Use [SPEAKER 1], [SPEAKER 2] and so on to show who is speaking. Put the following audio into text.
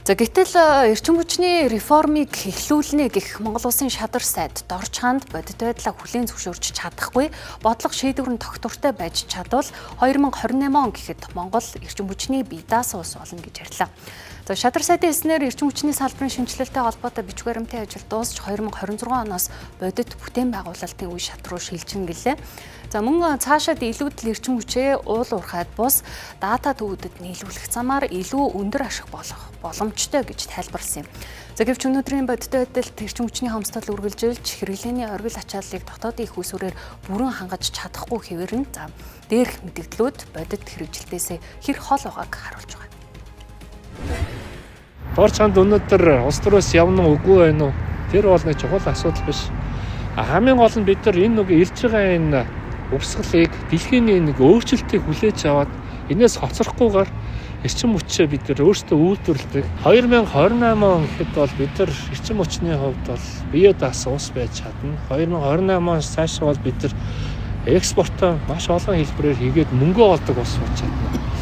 [SPEAKER 1] За гэтэл эрчим хүчний реформыг эхлүүлнэ гэх Монгол Улсын шадар сайд дор чанд бодит байдлаа хүлээн зөвшөөрч чадахгүй бодлого шийдвэр нь тогтвортой байж чадвал 2028 он гэхэд Монгол эрчим хүчний бие даасан улс болно гэж ярьлаа. За шадар сайдын хэлснээр эрчим хүчний салбарын шинжилгээтэй холбоотой бичиг баримтын ажил дуусч 2026 оноос бодит бүтээн байгуулалтын үе шат руу шилжинэ гэлээ. За мөн цаашаад илүүдл эрчим хүчээ уул уурхайд бус дата төвүүдэд нийлүүлэх замаар илүү өндөр ашиг болох боломжтой гэж тайлбарласан юм. За гэвч өнөөдрийн бодит байдалд эрчим хүчний хомсдол үргэлжилж хэрэглээний оргил ачааллыг дотоодын их усүрээр бүрэн хангаж чадахгүй хэвээр нь за дээрх мэдээллүүд бодит хэрэгжилтээсээ хэр хол байгааг харуулж байгаа.
[SPEAKER 2] Дор чанд өнөөдөр улс төрөөс явна уу үгүй байх уу? Тэр бол нэг чухал асуудал биш. Хамгийн гол нь бид нар энэ нэг ирж байгаа энэ өвсгөлийг дэлхийн нэг өөрчлөлтийг хүлээж аваад энэс хоцрохгүйгээр эрчим хүчээ бид нар өөрсдөө үйлдвэрлэдэг. 2028 он гэхэд бол бид нар эрчим хүчний хувьд бол бие даасан улс байж чадна. 2028 оноос цааш бол бид нар экспортоо маш олон хэлбэрээр хийгээд мөнгө олдог улс болж чадна.